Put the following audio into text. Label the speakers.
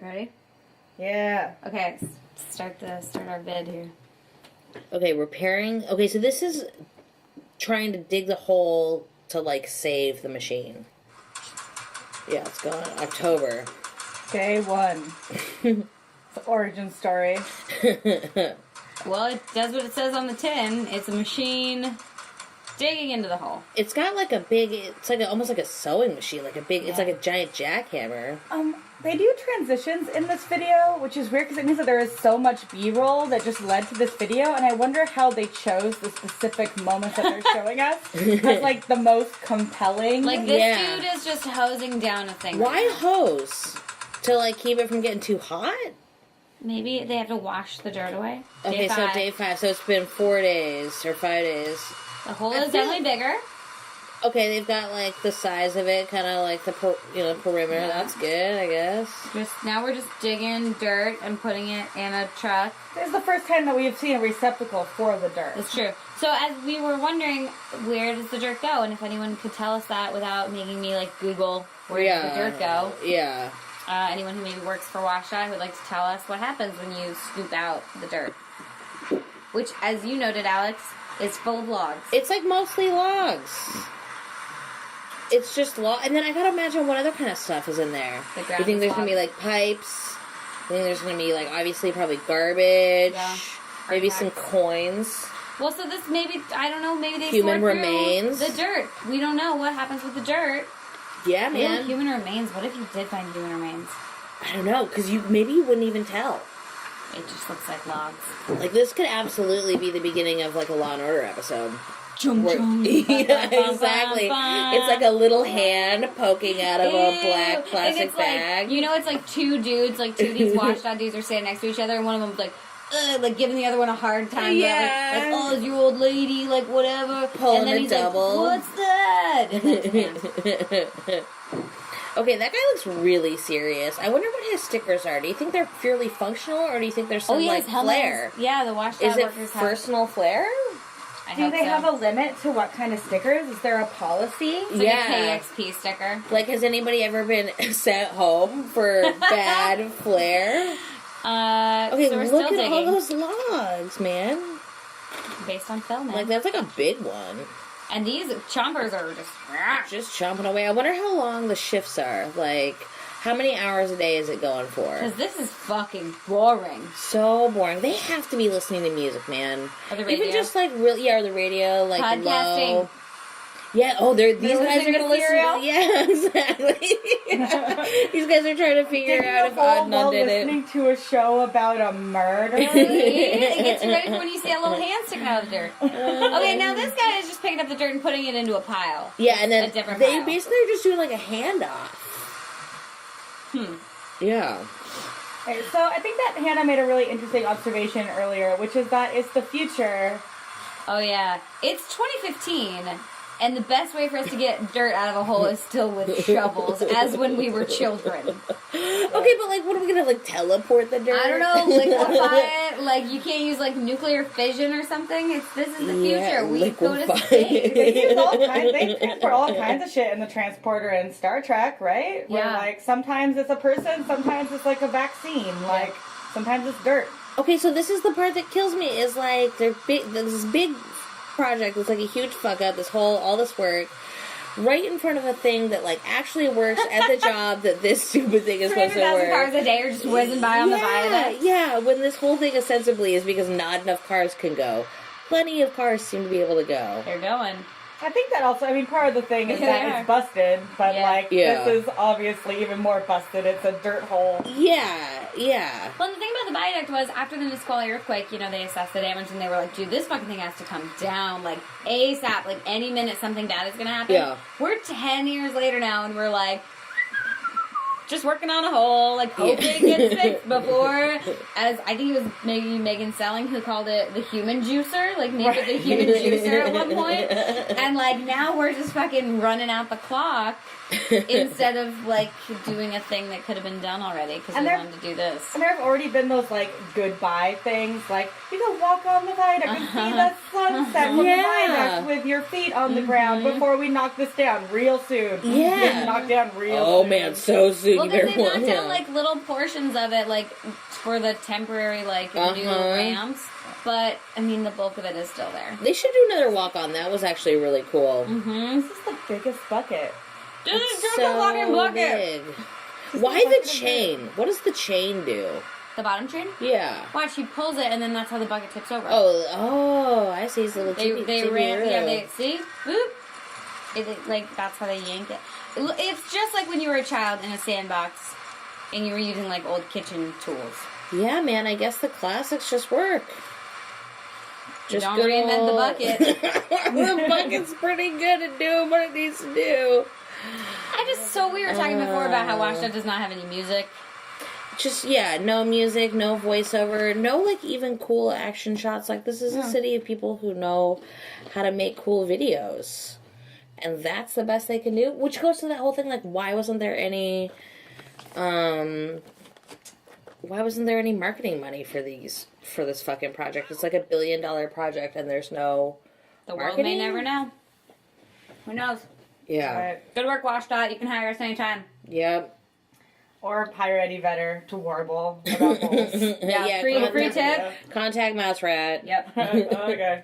Speaker 1: Alright, ready?
Speaker 2: Yeah.
Speaker 1: Okay, start our vid here.
Speaker 3: Okay, repairing. Okay, so this is trying to dig the hole to, like, save the machine. Yeah, it's going October.
Speaker 2: Day 1. It's the origin story.
Speaker 1: Well, it does what it says on the tin. It's a machine digging into the hole.
Speaker 3: It's got like a big, it's like almost like a sewing machine, like a big, it's like a giant jackhammer.
Speaker 2: They do transitions in this video, which is weird because it means that there is so much B-roll that just led to this video, and I wonder how they chose the specific moments that they're showing us as like the most compelling.
Speaker 1: Like this dude is just hosing down a thing.
Speaker 3: Why
Speaker 1: right
Speaker 3: hose? To like keep it from getting too hot?
Speaker 1: Maybe they have to wash the dirt away.
Speaker 3: Okay, so day 5. So it's been 4 days or 5 days.
Speaker 1: The hole is definitely bigger.
Speaker 3: Okay, they've got like the size of it, kind of like the perimeter. Yeah. That's good, I guess.
Speaker 1: Now we're just digging dirt and putting it in a truck.
Speaker 2: This is the first time that we have seen a receptacle for the dirt.
Speaker 1: It's true. So as we were wondering, where does the dirt go? And if anyone could tell us that without making me like Google where does the dirt go?
Speaker 3: Yeah.
Speaker 1: Anyone who maybe works for WSDOT would like to tell us what happens when you scoop out the dirt. Which, as you noted, Alex, is full of logs.
Speaker 3: It's like mostly logs. It's just log. And then I gotta imagine what other kind of stuff is in there. You think there's gonna be like pipes? You think there's gonna be like obviously probably garbage? Yeah. Maybe some coins.
Speaker 1: Well, so this maybe, I don't know, maybe they
Speaker 3: human
Speaker 1: sort
Speaker 3: remains.
Speaker 1: The dirt. We don't know what happens with the dirt.
Speaker 3: Yeah, man.
Speaker 1: Maybe human remains. What if you did find human remains?
Speaker 3: I don't know, because maybe you wouldn't even tell.
Speaker 1: It just looks like logs.
Speaker 3: Like, this could absolutely be the beginning of, like, a Law & Order episode.
Speaker 1: Yeah,
Speaker 3: exactly. It's like a little hand poking out of a black plastic bag.
Speaker 1: Like, you know, it's like two dudes, like two of these WSDOT dudes are standing next to each other, and one of them's like giving the other one a hard time.
Speaker 3: Yeah.
Speaker 1: Like, oh, it's your old lady, like, whatever.
Speaker 3: Pulling
Speaker 1: and then he's
Speaker 3: double.
Speaker 1: like, what's that? And then
Speaker 3: okay, that guy looks really serious. I wonder what his stickers are. Do you think they're purely functional, or do you think there's some, like, flair?
Speaker 1: Yeah, the WSDOT
Speaker 3: Is it
Speaker 1: workers
Speaker 3: personal flair?
Speaker 2: Do they have a limit to what kind of stickers? Is there a policy?
Speaker 1: It's like a KXP sticker.
Speaker 3: Like, has anybody ever been sent home for bad flair? Okay,
Speaker 1: so we're
Speaker 3: look
Speaker 1: still
Speaker 3: at all
Speaker 1: digging.
Speaker 3: those logs, man.
Speaker 1: Based on film, man.
Speaker 3: Like, that's like a big one.
Speaker 1: And these chompers are
Speaker 3: just chomping away. I wonder how long the shifts are. Like, how many hours a day is it going for?
Speaker 1: Because this is fucking boring.
Speaker 3: So boring. They have to be listening to music, man.
Speaker 1: Or the radio.
Speaker 3: Even just like really, or the radio, like
Speaker 1: podcasting.
Speaker 3: Low. Yeah. Oh, these guys are gonna listen. Yeah, exactly. These guys are trying to figure out if Adnan did it.
Speaker 2: Listening to a show about a murder.
Speaker 1: It gets you ready for when you see a little hand sticking out of the dirt. Okay, now this guy is just picking up the dirt and putting it into a pile.
Speaker 3: Yeah, and then
Speaker 1: they
Speaker 3: basically are just doing like a handoff. Yeah.
Speaker 2: Okay, so I think that Hannah made a really interesting observation earlier, which is that it's the future.
Speaker 1: Oh yeah, it's 2015, and the best way for us to get dirt out of a hole is still with shovels, as when we were children.
Speaker 3: Okay, but like, what are we gonna like teleport the dirt?
Speaker 1: I don't know, liquefy it. Like you can't use like nuclear fission or something. This is the future. We go to space.
Speaker 2: They use they transport all kinds of shit in the transporter in Star Trek, right? Where like sometimes it's a person, sometimes it's like a vaccine, like sometimes it's dirt.
Speaker 3: Okay, so this is the part that kills me. Is like they're big. This big project was like a huge fuck up. All this work, right in front of a thing that like actually works at the job that this stupid thing is supposed to work.
Speaker 1: 300,000 cars a day are just whizzing by on the viaduct.
Speaker 3: Yeah, when this whole thing ostensibly is because not enough cars can go. Plenty of cars seem to be able to go.
Speaker 1: They're going.
Speaker 2: I think that also, I mean, part of the thing is that it's busted, but this is obviously even more busted. It's a dirt hole.
Speaker 3: Yeah.
Speaker 1: Well, the thing about the viaduct was, after the Nisqually earthquake, you know, they assessed the damage and they were like, dude, this fucking thing has to come down, like, ASAP, like, any minute something bad is gonna happen.
Speaker 3: Yeah.
Speaker 1: We're 10 years later now and we're like, just working on a hole, like, hoping it gets fixed before, as I think it was maybe Megan Selling who called it the human juicer, like, named it the human juicer at one point, and, like, now we're just fucking running out the clock instead of, like, doing a thing that could have been done already, because we wanted to do this.
Speaker 2: And there have already been those, like, goodbye things, like, you can walk on the viaduct and see the sunset from the viaduct with your feet on the ground before we knock this down real soon.
Speaker 3: Yeah.
Speaker 2: Knock down real soon.
Speaker 3: Oh, man, so soon. maybe
Speaker 1: because they've
Speaker 3: they're
Speaker 1: not
Speaker 3: yeah.
Speaker 1: done like little portions of it, like for the temporary like new ramps. But I mean, the bulk of it is still there.
Speaker 3: They should do another walk on. That was actually really cool.
Speaker 2: This is the biggest bucket.
Speaker 1: This is just
Speaker 3: So
Speaker 1: a fucking bucket.
Speaker 3: big. Why the chain? What does the chain do?
Speaker 1: The bottom chain?
Speaker 3: Yeah.
Speaker 1: Watch, she pulls it, and then that's how the bucket tips over.
Speaker 3: Oh, I see. It's a little
Speaker 1: they ran, yeah, they see, boop. Like that's how they yank it. It's just like when you were a child in a sandbox, and you were using like old kitchen tools.
Speaker 3: Yeah, man. I guess the classics just work.
Speaker 1: Just don't reinvent the bucket.
Speaker 3: The bucket's pretty good at doing what it needs to do.
Speaker 1: We were talking before about how WSDOT does not have any music.
Speaker 3: Just, yeah, no music, no voiceover, no, like, even cool action shots. Like, this is a city of people who know how to make cool videos. And that's the best they can do. Which goes to that whole thing, like, why wasn't there any marketing money for this fucking project? It's like $1 billion project, and there's no
Speaker 1: The world may never know. Who knows?
Speaker 3: Yeah.
Speaker 2: Right.
Speaker 1: Good work, WSDOT. You can hire us anytime.
Speaker 3: Yep.
Speaker 2: Or hire Eddie Vedder to warble about bowls.
Speaker 1: Yeah, free tip.
Speaker 3: Contact Mouse Rat.
Speaker 1: Yep.
Speaker 2: Okay.